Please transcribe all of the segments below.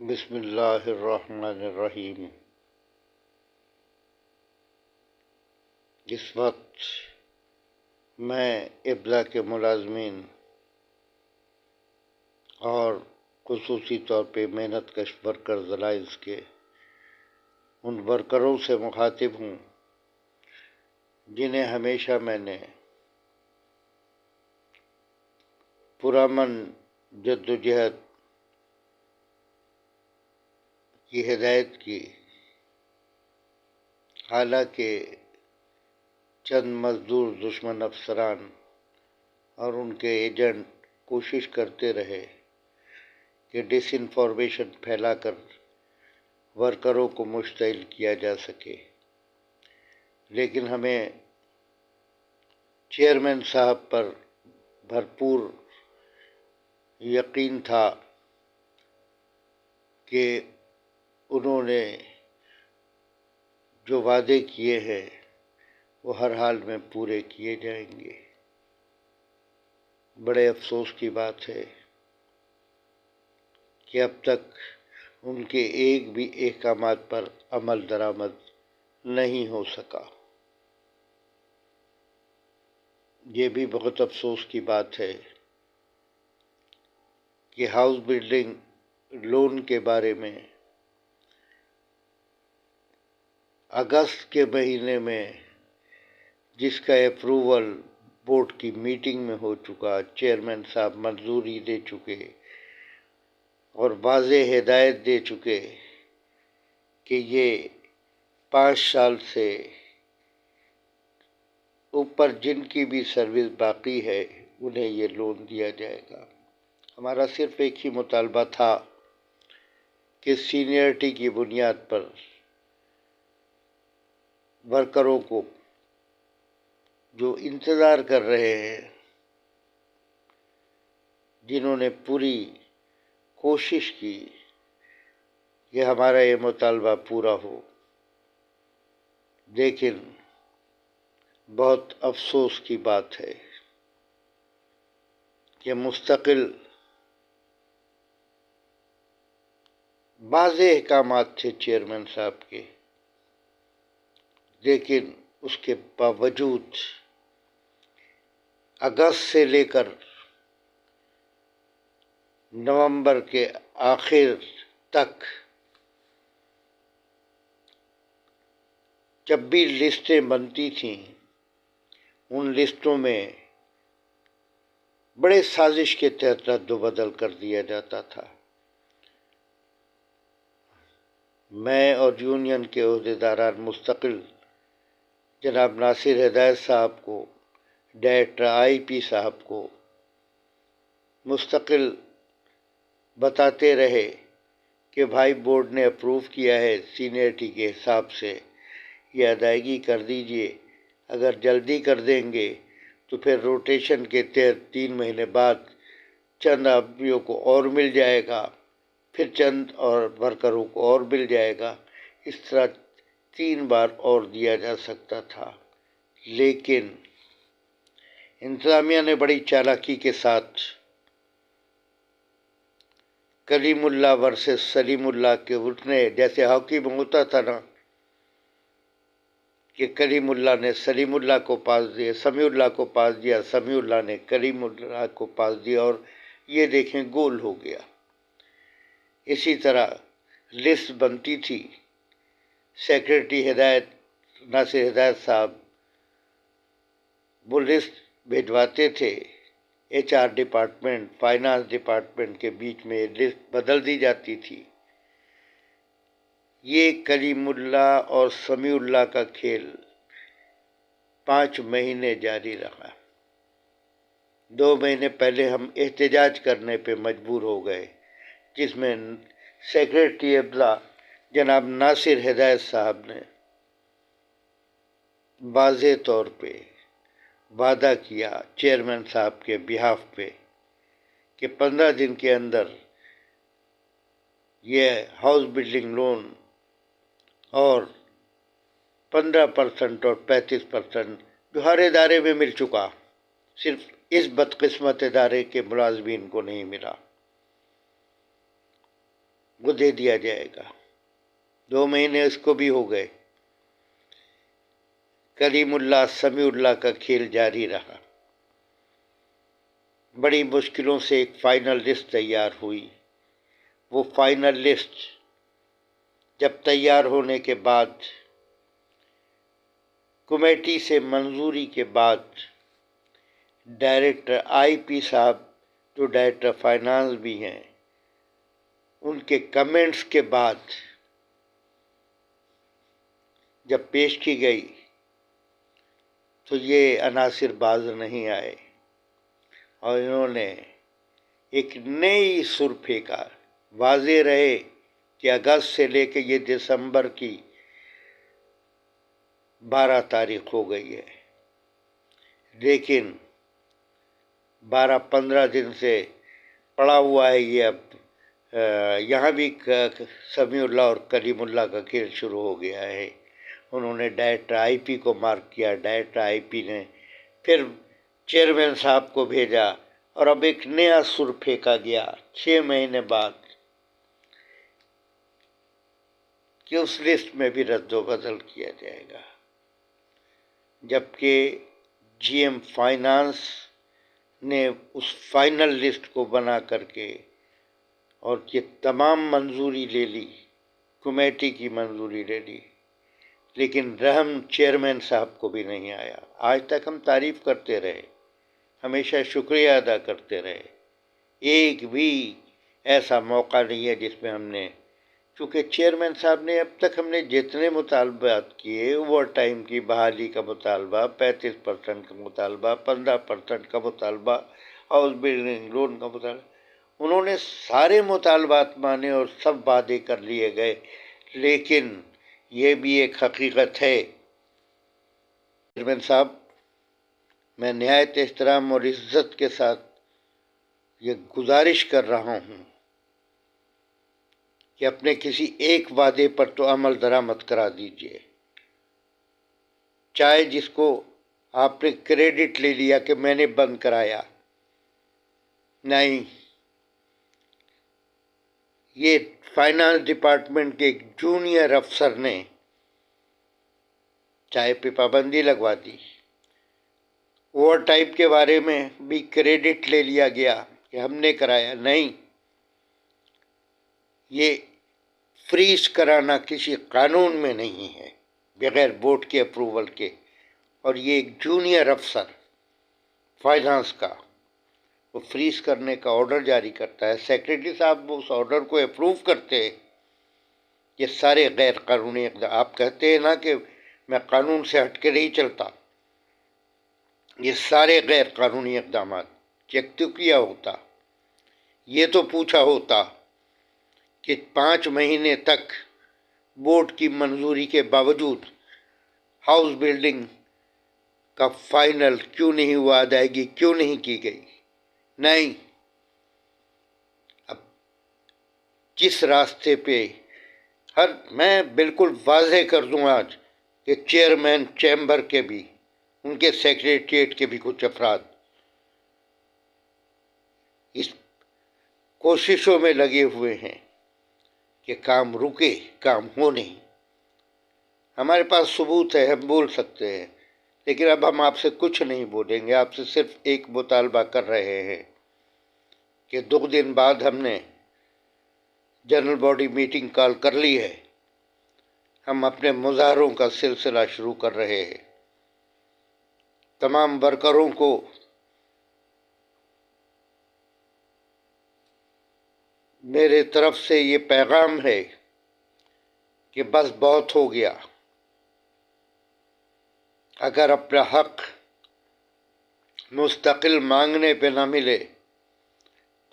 بسم اللہ الرحمن الرحیم۔ اس وقت میں ابلا کے ملازمین اور خصوصی طور پہ محنت کش ورکرز الائنس کے ان ورکروں سے مخاطب ہوں جنہیں ہمیشہ میں نے پرامن جدوجہد کی ہدایت کی، حالانکہ چند مزدور دشمن افسران اور ان کے ایجنٹ کوشش کرتے رہے کہ ڈس انفارمیشن پھیلا کر ورکروں کو مشتعل کیا جا سکے، لیکن ہمیں چیئرمین صاحب پر بھرپور یقین تھا کہ انہوں نے جو وعدے کیے ہیں وہ ہر حال میں پورے کیے جائیں گے۔ بڑے افسوس کی بات ہے کہ اب تک ان کے ایک بھی احکامات پر عمل درآمد نہیں ہو سکا۔ یہ بھی بہت افسوس کی بات ہے کہ ہاؤس بلڈنگ لون کے بارے میں اگست کے مہینے میں جس کا اپروول بورڈ کی میٹنگ میں ہو چکا، چیئرمین صاحب منظوری دے چکے اور واضح ہدایت دے چکے کہ یہ 5 سال سے اوپر جن کی بھی سروس باقی ہے انہیں یہ لون دیا جائے گا۔ ہمارا صرف ایک ہی مطالبہ تھا کہ سینئرٹی کی بنیاد پر ورکروں کو جو انتظار کر رہے ہیں، جنہوں نے پوری کوشش کی کہ ہمارا یہ مطالبہ پورا ہو، لیکن بہت افسوس کی بات ہے کہ مستقل واضح احکامات تھے چیئرمین صاحب کے، لیکن اس کے باوجود اگست سے لے کر نومبر کے آخر تک جب بھی لسٹیں بنتی تھیں، ان لسٹوں میں بڑے سازش کے تحت رد و بدل کر دیا جاتا تھا۔ میں اور یونین کے عہدیداران مستقل جناب ناصر ہدایت صاحب کو، ڈائریکٹر آئی پی صاحب کو مستقل بتاتے رہے کہ بھائی بورڈ نے اپروو کیا ہے، سینئرٹی کے حساب سے یہ ادائیگی کر دیجئے، اگر جلدی کر دیں گے تو پھر روٹیشن کے تحت 3 مہینے بعد چند آدمیوں کو اور مل جائے گا، پھر چند اور ورکروں کو اور مل جائے گا، اس طرح 3 بار اور دیا جا سکتا تھا۔ لیکن انتظامیہ نے بڑی چالاکی کے ساتھ کلیم اللہ ورسز سلیم اللہ کے اٹھنے، جیسے ہاکی میں ہوتا تھا نا کہ کلیم اللہ نے سلیم اللہ کو پاس دیا، سمیع اللہ کو پاس دیا، سمیع اللہ نے کلیم اللہ کو پاس دیا، اور یہ دیکھیں گول ہو گیا۔ اسی طرح لسٹ بنتی تھی، سیکرٹری ناصر ہدایت صاحب وہ لسٹ بھجواتے تھے، H R department, finance department کے بیچ میں لسٹ بدل دی جاتی تھی۔ یہ کلیم اللہ اور سمیع اللہ کا کھیل 5 مہینے جاری رہا۔ 2 مہینے پہلے ہم احتجاج کرنے پہ مجبور ہو گئے، جس میں سیکرٹری ابلا جناب ناصر ہدایت صاحب نے واضح طور پہ وعدہ کیا چیئرمین صاحب کے بہاف پہ کہ 15 دن کے اندر یہ ہاؤس بلڈنگ لون اور 15% اور 35% جو ہر ادارے میں مل چکا، صرف اس بدقسمت ادارے کے ملازمین کو نہیں ملا۔ وہ دے دیا جائے گا۔ 2 مہینے اس کو بھی ہو گئے۔ کلیم اللہ سمیع اللہ کا کھیل جاری رہا۔ بڑی مشکلوں سے ایک فائنل لسٹ تیار ہوئی۔ وہ فائنل لسٹ جب تیار ہونے کے بعد، کمیٹی سے منظوری کے بعد، ڈائریکٹر آئی پی صاحب جو ڈائریکٹر فائنانس بھی ہیں، ان کے کمنٹس کے بعد جب پیش کی گئی تو یہ عناصر باز نہیں آئے اور انہوں نے ایک نئی سر پھینکا۔ واضح رہے کہ اگست سے لے کے یہ دسمبر کی 12 تاریخ ہو گئی ہے، لیکن 12-15 دن سے پڑا ہوا ہے یہ۔ اب یہاں بھی سمیع اللہ اور کلیم اللہ کا کھیل شروع ہو گیا ہے۔ انہوں نے ڈائریکٹر آئی پی کو مارک کیا، ڈائریکٹر آئی پی نے پھر چیئرمین صاحب کو بھیجا، اور اب ایک نیا سر پھینکا گیا 6 مہینے بعد کہ اس لسٹ میں بھی رد و بدل کیا جائے گا، جبکہ جی ایم فائنانس نے اس فائنل لسٹ کو بنا کر کے اور یہ تمام منظوری لے لی، کمیٹی کی منظوری لے لی، لیکن رحم چیئرمین صاحب کو بھی نہیں آیا۔ آج تک ہم تعریف کرتے رہے، ہمیشہ شکریہ ادا کرتے رہے، ایک بھی ایسا موقع نہیں ہے جس میں ہم نے، چونکہ چیئرمین صاحب نے اب تک ہم نے جتنے مطالبات کیے، اوور ٹائم کی بحالی کا مطالبہ، 35% کا مطالبہ، 15% کا مطالبہ، ہاؤس بلڈنگ لون کا مطالبہ، انہوں نے سارے مطالبات مانے اور سب وعدے کر لیے گئے، لیکن یہ بھی ایک حقیقت ہے۔ چیئرمین صاحب، میں نہایت احترام اور عزت کے ساتھ یہ گزارش کر رہا ہوں کہ اپنے کسی ایک وعدے پر تو عمل درآمد کرا دیجیے، چاہے جس کو آپ نے کریڈٹ لے لیا کہ میں نے بند کرایا، نہیں، یہ فائنانس ڈپارٹمنٹ کے ایک جونیئر افسر نے چائے پہ پابندی لگوا دی، اوور ٹائم کے بارے میں بھی کریڈٹ لے لیا گیا کہ ہم نے کرایا، نہیں، یہ فریز کرانا کسی قانون میں نہیں ہے بغیر بورڈ کے اپروول کے، اور یہ ایک جونیئر افسر فائنانس کا وہ فریز کرنے کا آرڈر جاری کرتا ہے، سیکریٹری صاحب اس آرڈر کو اپروو کرتے ہیں۔ یہ سارے غیر قانونی اقدام، آپ کہتے ہیں نا کہ میں قانون سے ہٹ کے نہیں چلتا، یہ سارے غیر قانونی اقدامات چیک تو کیا ہوتا، یہ تو پوچھا ہوتا کہ 5 مہینے تک بورڈ کی منظوری کے باوجود ہاؤس بلڈنگ کا فائنل کیوں نہیں ہوا، ادائیگی کیوں نہیں کی گئی؟ نہیں، اب جس راستے پہ میں بالکل واضح کر دوں آج کہ چیئرمین چیمبر کے بھی، ان کے سیکریٹریٹ کے بھی کچھ افراد اس کوششوں میں لگے ہوئے ہیں کہ کام رکے، کام ہو نہیں۔ ہمارے پاس ثبوت ہے، ہم بول سکتے ہیں، لیکن اب ہم آپ سے کچھ نہیں بولیں گے، آپ سے صرف ایک مطالبہ کر رہے ہیں کہ 2 دن بعد ہم نے جنرل باڈی میٹنگ کال کر لی ہے، ہم اپنے مظاہروں کا سلسلہ شروع کر رہے ہیں۔ تمام ورکروں کو میرے طرف سے یہ پیغام ہے کہ بس بہت ہو گیا، اگر اپنا حق مستقل مانگنے پہ نہ ملے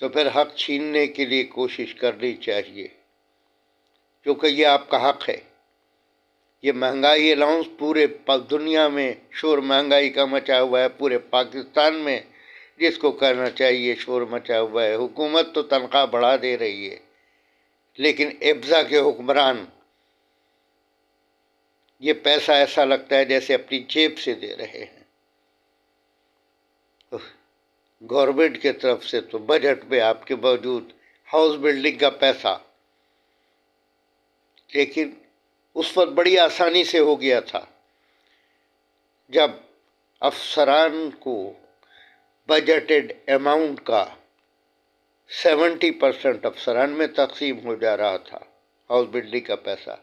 تو پھر حق چھیننے کے لیے کوشش کرنی چاہیے، کیونکہ یہ آپ کا حق ہے۔ یہ مہنگائی الاؤنس پورے دنیا میں شور مہنگائی کا مچا ہوا ہے، پورے پاکستان میں جس کو کہنا چاہیے شور مچا ہوا ہے۔ حکومت تو تنخواہ بڑھا دے رہی ہے، لیکن ابزا کے حکمران یہ پیسہ ایسا لگتا ہے جیسے اپنی جیب سے دے رہے ہیں۔ گورنمنٹ کے طرف سے تو بجٹ میں آپ کے موجود ہاؤس بلڈنگ کا پیسہ لیکن اس وقت بڑی آسانی سے ہو گیا تھا جب افسران کو بجٹڈ اماؤنٹ کا 70% افسران میں تقسیم ہو جا رہا تھا ہاؤس بلڈنگ کا پیسہ،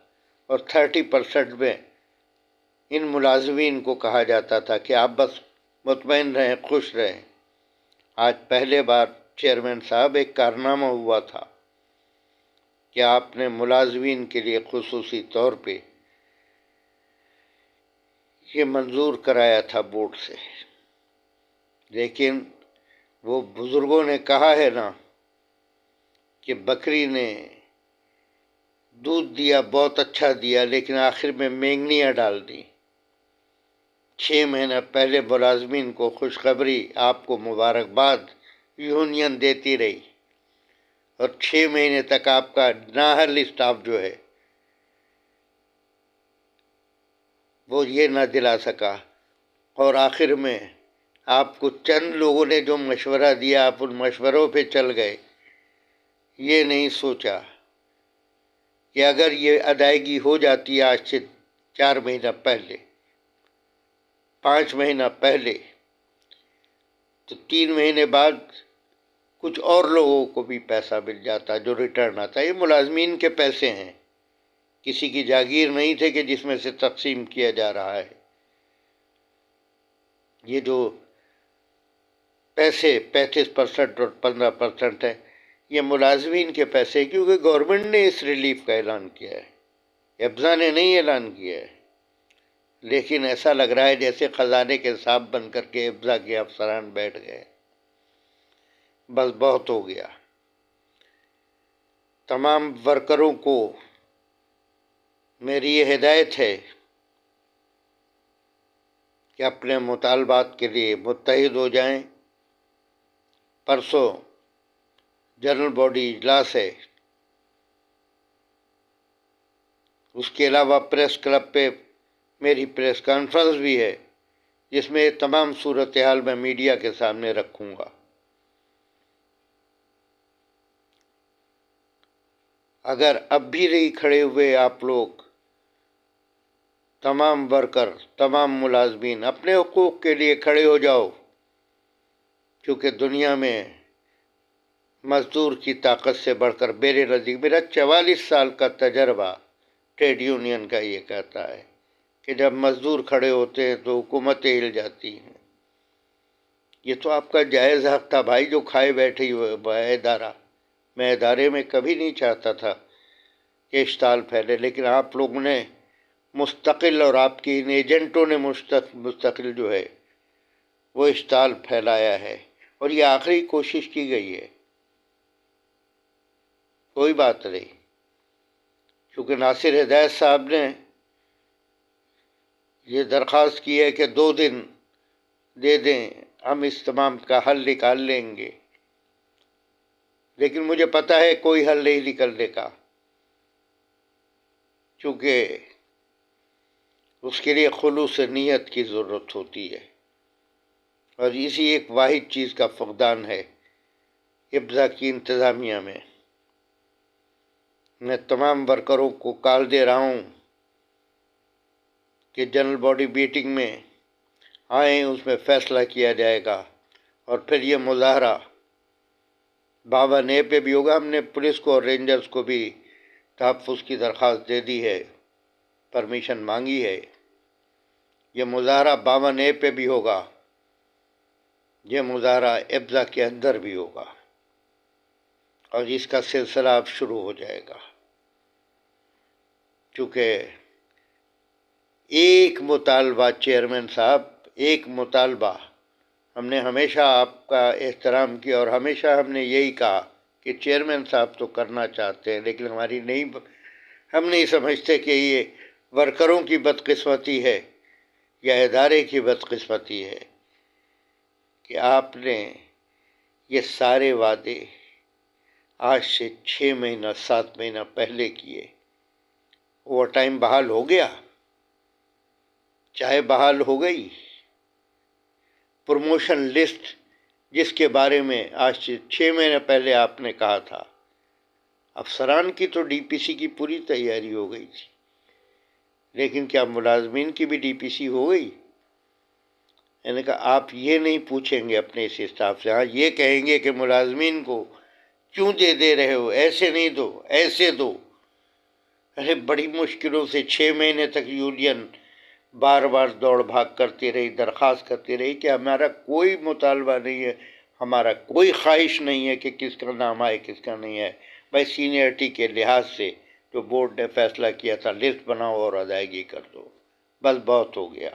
اور 30% میں ان ملازمین کو کہا جاتا تھا کہ آپ بس مطمئن رہیں، خوش رہیں۔ آج پہلے بار چیئرمین صاحب ایک کارنامہ ہوا تھا کہ آپ نے ملازمین کے لیے خصوصی طور پہ یہ منظور کرایا تھا بورڈ سے، لیکن وہ بزرگوں نے کہا ہے نا کہ بکری نے دودھ دیا، بہت اچھا دیا، لیکن آخر میں مینگنیاں ڈال دی۔ 6 مہینہ پہلے ملازمین کو خوشخبری، آپ کو مبارکباد یونین دیتی رہی، اور 6 مہینے تک آپ کا نااہل اسٹاف جو ہے وہ یہ نہ دلا سکا، اور آخر میں آپ کو چند لوگوں نے جو مشورہ دیا آپ ان مشوروں پہ چل گئے، یہ نہیں سوچا کہ اگر یہ ادائیگی ہو جاتی ہے آج سے 4 مہینہ پہلے، 5 مہینہ پہلے، تو 3 مہینے بعد کچھ اور لوگوں کو بھی پیسہ مل جاتا جو ریٹرن آتا۔ یہ ملازمین کے پیسے ہیں، کسی کی جاگیر نہیں تھے کہ جس میں سے تقسیم کیا جا رہا ہے۔ یہ جو پیسے 35% اور 15% ہے، یہ ملازمین کے پیسے، کیونکہ گورنمنٹ نے اس ریلیف کا اعلان کیا ہے، ابزا نے نہیں اعلان کیا ہے، لیکن ایسا لگ رہا ہے جیسے خزانے کے صاحب بن کر کے ابزا کے افسران بیٹھ گئے۔ بس بہت ہو گیا۔ تمام ورکروں کو میری یہ ہدایت ہے کہ اپنے مطالبات کے لیے متحد ہو جائیں۔ پرسوں جنرل باڈی اجلاس ہے، اس کے علاوہ پریس کلب پہ میری پریس کانفرنس بھی ہے، جس میں تمام صورتحال میں میڈیا کے سامنے رکھوں گا۔ اگر اب بھی نہیں کھڑے ہوئے آپ لوگ، تمام ورکر، تمام ملازمین اپنے حقوق کے لیے کھڑے ہو جاؤ، کیونکہ دنیا میں مزدور کی طاقت سے بڑھ کر میرے نزدیک، میرا 44 سال کا تجربہ ٹریڈ یونین کا یہ کہتا ہے کہ جب مزدور کھڑے ہوتے ہیں تو حکومتیں ہل جاتی ہیں۔ یہ تو آپ کا جائز حق تھا بھائی، جو کھائے بیٹھے ہوئے ادارہ، میں ادارے میں کبھی نہیں چاہتا تھا کہ اشتعال پھیلے، لیکن آپ لوگوں نے مستقل، اور آپ کے ان ایجنٹوں نے مستقل جو ہے وہ اشتعال پھیلایا ہے، اور یہ آخری کوشش کی گئی ہے۔ کوئی بات نہیں، کیونکہ ناصر ہدایت صاحب نے یہ درخواست کی ہے کہ 2 دن دے دیں، ہم اس تمام کا حل نکال لیں گے، لیکن مجھے پتہ ہے کوئی حل نہیں نکلنے کا، کیونکہ اس کے لیے خلوص نیت کی ضرورت ہوتی ہے، اور اسی ایک واحد چیز کا فقدان ہے ابزا کی انتظامیہ میں۔ میں تمام ورکروں کو کال دے رہا ہوں کہ جنرل باڈی میٹنگ میں آئیں، اس میں فیصلہ کیا جائے گا، اور پھر یہ مظاہرہ 52A پہ بھی ہوگا۔ ہم نے پولیس کو اور رینجرز کو بھی تحفظ کی درخواست دے دی ہے، پرمیشن مانگی ہے۔ یہ مظاہرہ 52A پہ بھی ہوگا، یہ مظاہرہ ابزا کے اندر بھی ہوگا، اور اس کا سلسلہ اب شروع ہو جائے گا، کیونکہ ایک مطالبہ چیئرمین صاحب، ایک مطالبہ، ہم نے ہمیشہ آپ کا احترام کیا، اور ہمیشہ ہم نے یہی کہا کہ چیئرمین صاحب تو کرنا چاہتے ہیں، لیکن ہم نہیں سمجھتے کہ یہ ورکروں کی بدقسمتی ہے یا ادارے کی بدقسمتی ہے کہ آپ نے یہ سارے وعدے آج سے 6 مہینہ 7 مہینہ پہلے کیے۔ اوور ٹائم بحال ہو گیا، چاہے بحال ہو گئی، پروموشن لسٹ جس کے بارے میں آج سے 6 مہینے پہلے آپ نے کہا تھا، افسران کی تو ڈی پی سی کی پوری تیاری ہو گئی تھی، لیکن کیا ملازمین کی بھی ڈی پی سی ہو گئی؟ میں نے کہا آپ یہ نہیں پوچھیں گے اپنے اس اسٹاف سے، ہاں یہ کہیں گے کہ ملازمین کو کیوں دے رہے ہو، ایسے نہیں دو، ایسے دو۔ ارے بڑی مشکلوں سے 6 مہینے تک یونین بار بار دوڑ بھاگ کرتی رہی، درخواست کرتی رہی کہ ہمارا کوئی مطالبہ نہیں ہے، ہمارا کوئی خواہش نہیں ہے کہ کس کا نام آئے کس کا نہیں ہے، بھائی سینئرٹی کے لحاظ سے جو بورڈ نے فیصلہ کیا تھا لسٹ بناؤ اور ادائیگی کر دو، بس بہت ہو گیا۔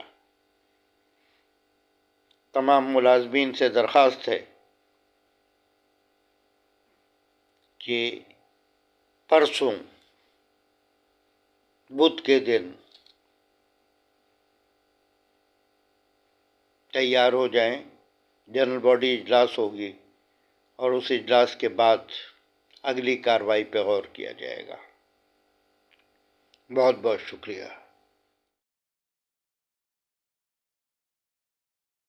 تمام ملازمین سے درخواست ہے کہ پرسوں بدھ کے دن تیار ہو جائیں، جنرل باڈی اجلاس ہوگی اور اس اجلاس کے بعد اگلی کارروائی پہ غور کیا جائے گا۔ بہت بہت شکریہ۔